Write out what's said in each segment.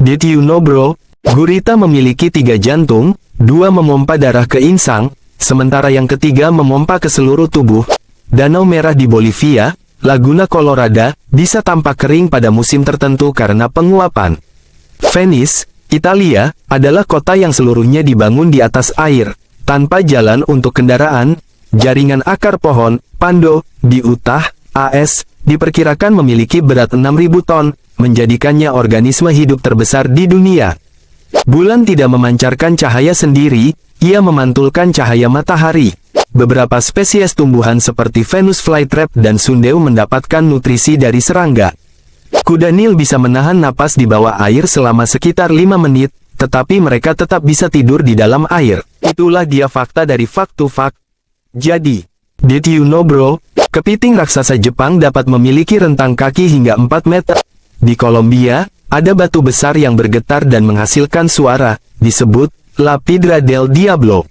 Did you know bro? Gurita memiliki 3 jantung, 2 memompa darah ke insang, sementara yang ketiga memompa ke seluruh tubuh. Danau Merah di Bolivia, Laguna Colorado, bisa tampak kering pada musim tertentu karena penguapan. Venice, Italia, adalah kota yang seluruhnya dibangun di atas air, tanpa jalan untuk kendaraan. Jaringan akar pohon, Pando, di Utah, AS, diperkirakan memiliki berat 6.000 ton, menjadikannya organisme hidup terbesar di dunia. Bulan tidak memancarkan cahaya sendiri, ia memantulkan cahaya matahari. Beberapa spesies tumbuhan seperti Venus flytrap dan sundeu mendapatkan nutrisi dari serangga. Kuda Nil bisa menahan napas di bawah air selama sekitar 5 menit, tetapi mereka tetap bisa tidur di dalam air. Itulah dia fakta dari Fact to Fact. Jadi, did you know bro? Kepiting raksasa Jepang dapat memiliki rentang kaki hingga 4 meter. Di Kolombia, ada batu besar yang bergetar dan menghasilkan suara, disebut La Piedra del Diablo.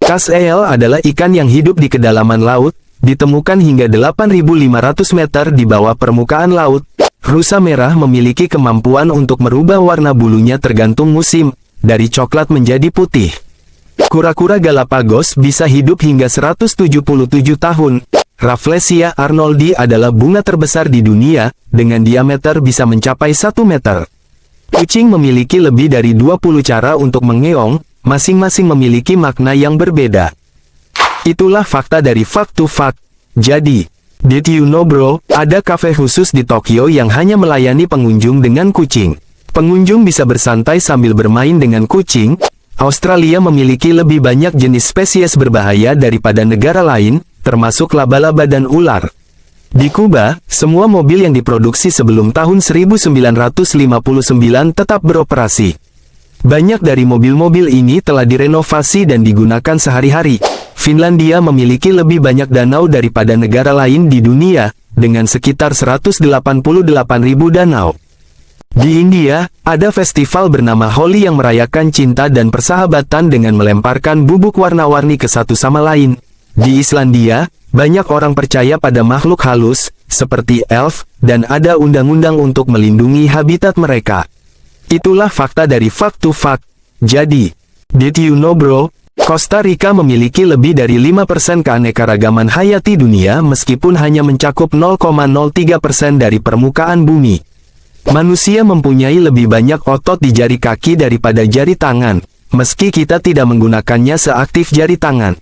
Kas eel adalah ikan yang hidup di kedalaman laut, ditemukan hingga 8.500 meter di bawah permukaan laut. Rusa merah memiliki kemampuan untuk merubah warna bulunya tergantung musim, dari coklat menjadi putih. Kura-kura Galapagos bisa hidup hingga 177 tahun. Rafflesia arnoldi adalah bunga terbesar di dunia, dengan diameter bisa mencapai 1 meter. Kucing memiliki lebih dari 20 cara untuk mengeong, masing-masing memiliki makna yang berbeda. Itulah fakta dari Fact to Fact. Jadi, did you know bro? Ada kafe khusus di Tokyo yang hanya melayani pengunjung dengan kucing. Pengunjung bisa bersantai sambil bermain dengan kucing. Australia memiliki lebih banyak jenis spesies berbahaya daripada negara lain, termasuk laba-laba dan ular. Di Kuba, semua mobil yang diproduksi sebelum tahun 1959 tetap beroperasi. Banyak dari mobil-mobil ini telah direnovasi dan digunakan sehari-hari. Finlandia memiliki lebih banyak danau daripada negara lain di dunia, dengan sekitar 188.000 danau. Di India, ada festival bernama Holi yang merayakan cinta dan persahabatan dengan melemparkan bubuk warna-warni ke satu sama lain. Di Islandia, banyak orang percaya pada makhluk halus, seperti elf, dan ada undang-undang untuk melindungi habitat mereka. Itulah fakta dari Fact to Fact. Jadi, did you know bro? Costa Rica memiliki lebih dari 5% keanekaragaman hayati dunia meskipun hanya mencakup 0,03% dari permukaan bumi. Manusia mempunyai lebih banyak otot di jari kaki daripada jari tangan, meski kita tidak menggunakannya seaktif jari tangan.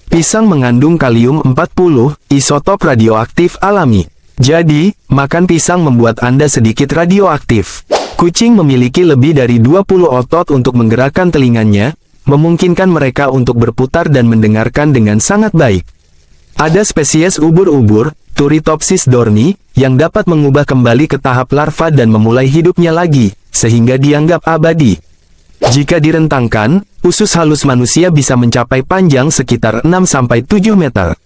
Pisang mengandung kalium 40, isotop radioaktif alami. Jadi, makan pisang membuat Anda sedikit radioaktif. Kucing memiliki lebih dari 20 otot untuk menggerakkan telinganya, memungkinkan mereka untuk berputar dan mendengarkan dengan sangat baik. Ada spesies ubur-ubur, Turritopsis dorni, yang dapat mengubah kembali ke tahap larva dan memulai hidupnya lagi, sehingga dianggap abadi. Jika direntangkan, usus halus manusia bisa mencapai panjang sekitar 6-7 meter.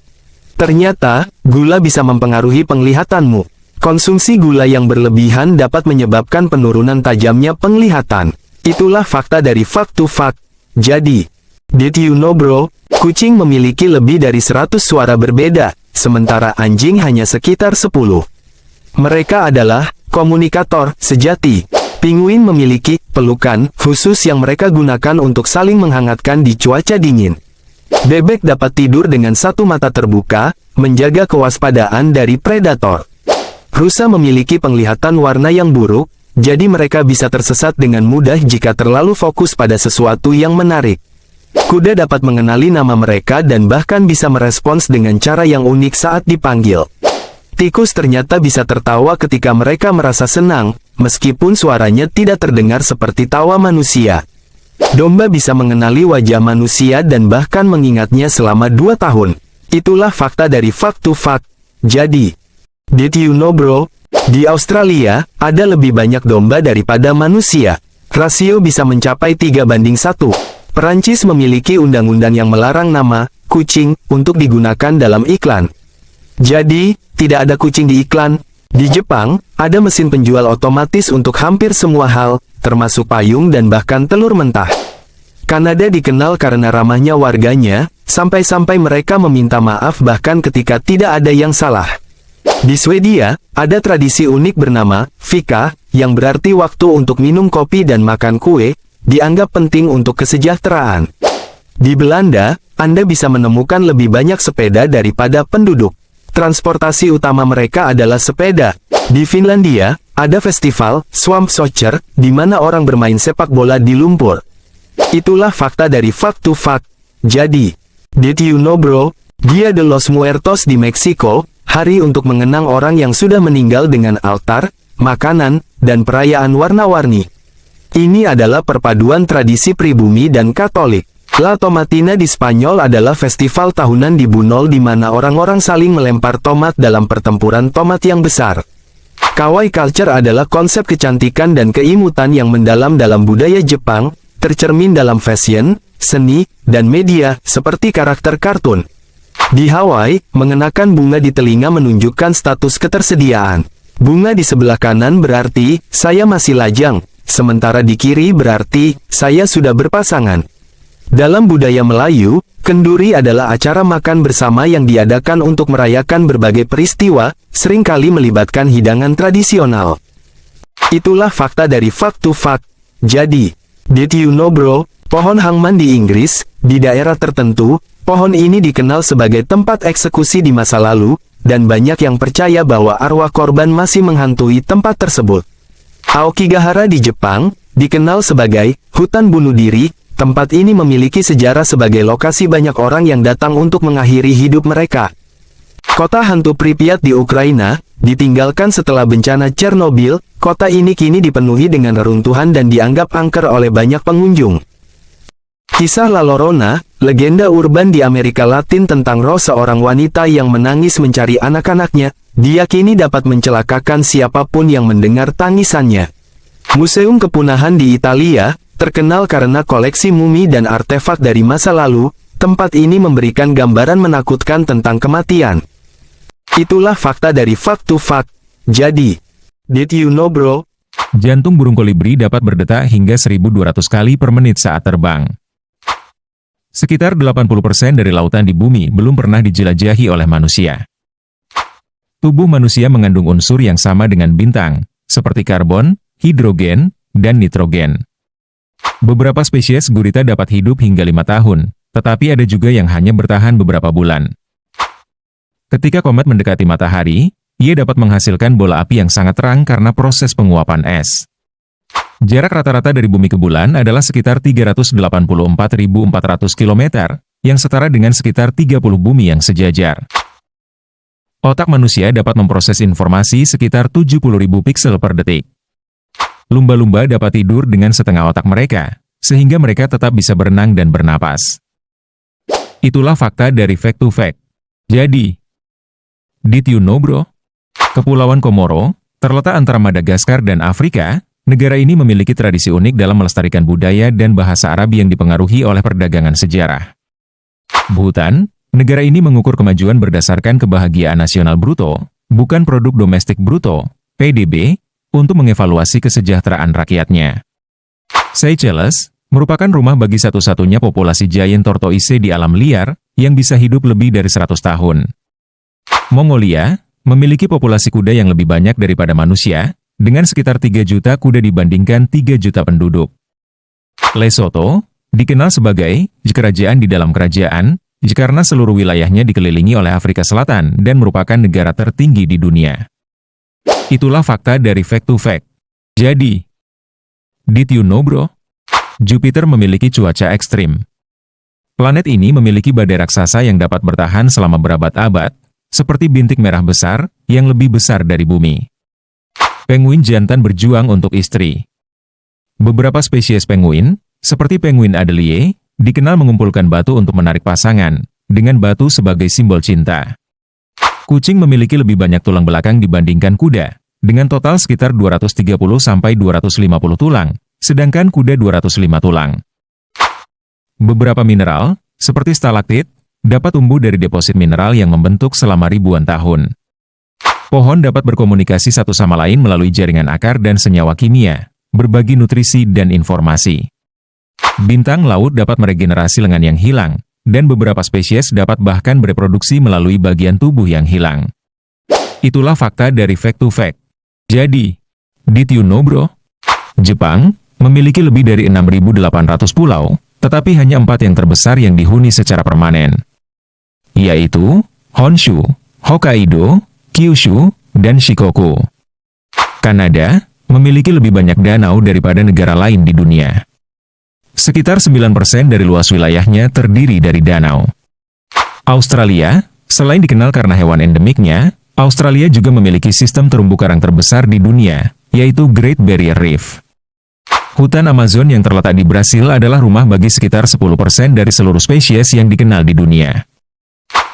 Ternyata, gula bisa mempengaruhi penglihatanmu. Konsumsi gula yang berlebihan dapat menyebabkan penurunan tajamnya penglihatan. Itulah fakta dari Fact to Fact. Jadi, did you know bro? Kucing memiliki lebih dari 100 suara berbeda, sementara anjing hanya sekitar 10. Mereka adalah komunikator sejati. Penguin memiliki pelukan khusus yang mereka gunakan untuk saling menghangatkan di cuaca dingin. Bebek dapat tidur dengan satu mata terbuka, menjaga kewaspadaan dari predator. Rusa memiliki penglihatan warna yang buruk, jadi mereka bisa tersesat dengan mudah jika terlalu fokus pada sesuatu yang menarik. Kuda dapat mengenali nama mereka dan bahkan bisa merespons dengan cara yang unik saat dipanggil. Tikus ternyata bisa tertawa ketika mereka merasa senang, meskipun suaranya tidak terdengar seperti tawa manusia. Domba bisa mengenali wajah manusia dan bahkan mengingatnya selama 2 tahun. Itulah fakta dari Fact to Fact. Jadi, did you know bro? Di Australia, ada lebih banyak domba daripada manusia. Rasio bisa mencapai 3:1. Perancis memiliki undang-undang yang melarang nama kucing untuk digunakan dalam iklan. Jadi, tidak ada kucing di iklan. Di Jepang, ada mesin penjual otomatis untuk hampir semua hal, termasuk payung dan bahkan telur mentah. Kanada dikenal karena ramahnya warganya, sampai-sampai mereka meminta maaf bahkan ketika tidak ada yang salah. Di Swedia, ada tradisi unik bernama fika, yang berarti waktu untuk minum kopi dan makan kue, dianggap penting untuk kesejahteraan. Di Belanda, Anda bisa menemukan lebih banyak sepeda daripada penduduk. Transportasi utama mereka adalah sepeda. Di Finlandia, ada festival Swamp Soccer, di mana orang bermain sepak bola di lumpur. Itulah fakta dari Fact to Fact. Jadi, did you know bro? Dia de los Muertos di Meksiko, hari untuk mengenang orang yang sudah meninggal dengan altar, makanan, dan perayaan warna-warni. Ini adalah perpaduan tradisi pribumi dan Katolik. La Tomatina di Spanyol adalah festival tahunan di Bunol di mana orang-orang saling melempar tomat dalam pertempuran tomat yang besar. Kawaii culture adalah konsep kecantikan dan keimutan yang mendalam dalam budaya Jepang, tercermin dalam fashion, seni, dan media, seperti karakter kartun. Di Hawaii, mengenakan bunga di telinga menunjukkan status ketersediaan. Bunga di sebelah kanan berarti, saya masih lajang, sementara di kiri berarti, saya sudah berpasangan. Dalam budaya Melayu, kenduri adalah acara makan bersama yang diadakan untuk merayakan berbagai peristiwa, seringkali melibatkan hidangan tradisional. Itulah fakta dari Fact to Fact. Jadi, did you know bro? Pohon hangman di Inggris, di daerah tertentu, pohon ini dikenal sebagai tempat eksekusi di masa lalu, dan banyak yang percaya bahwa arwah korban masih menghantui tempat tersebut. Aokigahara di Jepang, dikenal sebagai hutan bunuh diri. Tempat ini memiliki sejarah sebagai lokasi banyak orang yang datang untuk mengakhiri hidup mereka. Kota hantu Pripyat di Ukraina, ditinggalkan setelah bencana Chernobyl, kota ini kini dipenuhi dengan reruntuhan dan dianggap angker oleh banyak pengunjung. Kisah La Llorona, legenda urban di Amerika Latin tentang Rose, seorang wanita yang menangis mencari anak-anaknya, diyakini dapat mencelakakan siapapun yang mendengar tangisannya. Museum Kepunahan di Italia, terkenal karena koleksi mumi dan artefak dari masa lalu, tempat ini memberikan gambaran menakutkan tentang kematian. Itulah fakta dari Fact to Fact. Jadi, did you know bro? Jantung burung kolibri dapat berdetak hingga 1.200 kali per menit saat terbang. Sekitar 80% dari lautan di bumi belum pernah dijelajahi oleh manusia. Tubuh manusia mengandung unsur yang sama dengan bintang, seperti karbon, hidrogen, dan nitrogen. Beberapa spesies gurita dapat hidup hingga 5 tahun, tetapi ada juga yang hanya bertahan beberapa bulan. Ketika komet mendekati matahari, ia dapat menghasilkan bola api yang sangat terang karena proses penguapan es. Jarak rata-rata dari bumi ke bulan adalah sekitar 384.400 km, yang setara dengan sekitar 30 bumi yang sejajar. Otak manusia dapat memproses informasi sekitar 70.000 piksel per detik. Lumba-lumba dapat tidur dengan setengah otak mereka, sehingga mereka tetap bisa berenang dan bernapas. Itulah fakta dari Fact to Fact. Jadi, did you know bro? Kepulauan Komoro, terletak antara Madagaskar dan Afrika, negara ini memiliki tradisi unik dalam melestarikan budaya dan bahasa Arab yang dipengaruhi oleh perdagangan sejarah. Bhutan, negara ini mengukur kemajuan berdasarkan kebahagiaan nasional bruto, bukan produk domestik bruto, PDB, untuk mengevaluasi kesejahteraan rakyatnya. Seychelles, merupakan rumah bagi satu-satunya populasi giant tortoise di alam liar, yang bisa hidup lebih dari 100 tahun. Mongolia, memiliki populasi kuda yang lebih banyak daripada manusia, dengan sekitar 3 juta kuda dibandingkan 3 juta penduduk. Lesotho, dikenal sebagai kerajaan di dalam kerajaan, karena seluruh wilayahnya dikelilingi oleh Afrika Selatan dan merupakan negara tertinggi di dunia. Itulah fakta dari Fact to Fact. Jadi, did you know bro? Jupiter memiliki cuaca ekstrim. Planet ini memiliki badai raksasa yang dapat bertahan selama berabad-abad, seperti bintik merah besar, yang lebih besar dari bumi. Penguin jantan berjuang untuk istri. Beberapa spesies penguin, seperti penguin Adelie, dikenal mengumpulkan batu untuk menarik pasangan, dengan batu sebagai simbol cinta. Kucing memiliki lebih banyak tulang belakang dibandingkan kuda, dengan total sekitar 230-250 tulang, sedangkan kuda 205 tulang. Beberapa mineral, seperti stalaktit, dapat tumbuh dari deposit mineral yang membentuk selama ribuan tahun. Pohon dapat berkomunikasi satu sama lain melalui jaringan akar dan senyawa kimia, berbagi nutrisi dan informasi. Bintang laut dapat meregenerasi lengan yang hilang, dan beberapa spesies dapat bahkan bereproduksi melalui bagian tubuh yang hilang. Itulah fakta dari Fact to Fact. Jadi, Did you know bro? Jepang memiliki lebih dari 6.800 pulau, tetapi hanya 4 yang terbesar yang dihuni secara permanen, yaitu Honshu, Hokkaido, Kyushu, dan Shikoku. Kanada memiliki lebih banyak danau daripada negara lain di dunia. Sekitar 9% dari luas wilayahnya terdiri dari danau. Australia, selain dikenal karena hewan endemiknya, Australia juga memiliki sistem terumbu karang terbesar di dunia, yaitu Great Barrier Reef. Hutan Amazon yang terletak di Brasil adalah rumah bagi sekitar 10% dari seluruh spesies yang dikenal di dunia.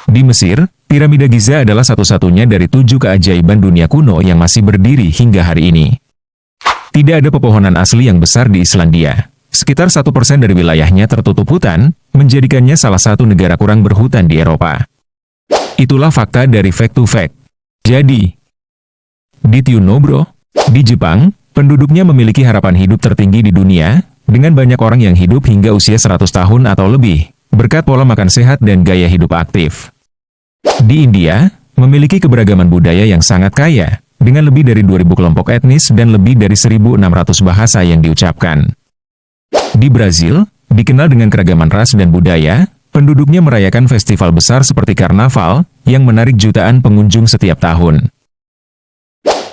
Di Mesir, piramida Giza adalah satu-satunya dari 7 keajaiban dunia kuno yang masih berdiri hingga hari ini. Tidak ada pepohonan asli yang besar di Islandia. Sekitar 1% dari wilayahnya tertutup hutan, menjadikannya salah satu negara kurang berhutan di Eropa. Itulah fakta dari Fact to Fact. Jadi, did you know bro? Di Jepang, penduduknya memiliki harapan hidup tertinggi di dunia, dengan banyak orang yang hidup hingga usia 100 tahun atau lebih, berkat pola makan sehat dan gaya hidup aktif. Di India, memiliki keberagaman budaya yang sangat kaya, dengan lebih dari 2.000 kelompok etnis dan lebih dari 1.600 bahasa yang diucapkan. Di Brazil, dikenal dengan keragaman ras dan budaya, penduduknya merayakan festival besar seperti karnaval, yang menarik jutaan pengunjung setiap tahun.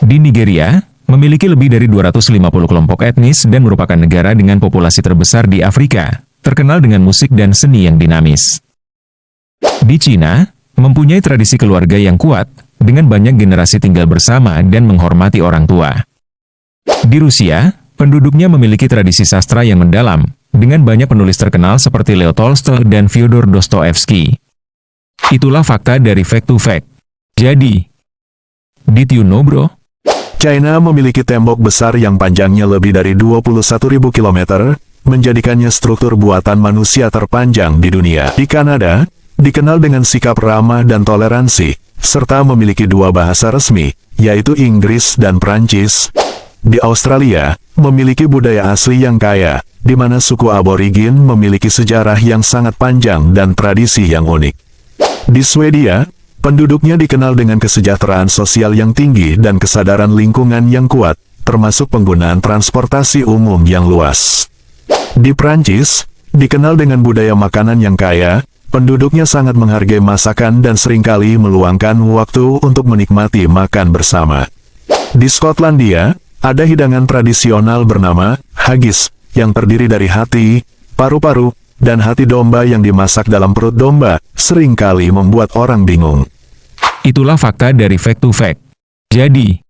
Di Nigeria, memiliki lebih dari 250 kelompok etnis dan merupakan negara dengan populasi terbesar di Afrika, terkenal dengan musik dan seni yang dinamis. Di Cina, mempunyai tradisi keluarga yang kuat, dengan banyak generasi tinggal bersama dan menghormati orang tua. Di Rusia, penduduknya memiliki tradisi sastra yang mendalam, dengan banyak penulis terkenal seperti Leo Tolstoy dan Fyodor Dostoevsky. Itulah fakta dari Fact to Fact. Jadi, did you know bro? China memiliki tembok besar yang panjangnya lebih dari 21.000 km, menjadikannya struktur buatan manusia terpanjang di dunia. Di Kanada, dikenal dengan sikap ramah dan toleransi, serta memiliki 2 bahasa resmi, yaitu Inggris dan Prancis. Di Australia, memiliki budaya asli yang kaya, di mana suku aborigin memiliki sejarah yang sangat panjang dan tradisi yang unik. Di Swedia, penduduknya dikenal dengan kesejahteraan sosial yang tinggi dan kesadaran lingkungan yang kuat, termasuk penggunaan transportasi umum yang luas. Di Prancis, dikenal dengan budaya makanan yang kaya, penduduknya sangat menghargai masakan dan seringkali meluangkan waktu untuk menikmati makan bersama. Di Skotlandia, ada hidangan tradisional bernama haggis, yang terdiri dari hati, paru-paru, dan hati domba yang dimasak dalam perut domba, seringkali membuat orang bingung. Itulah fakta dari Fact to Fact. Jadi,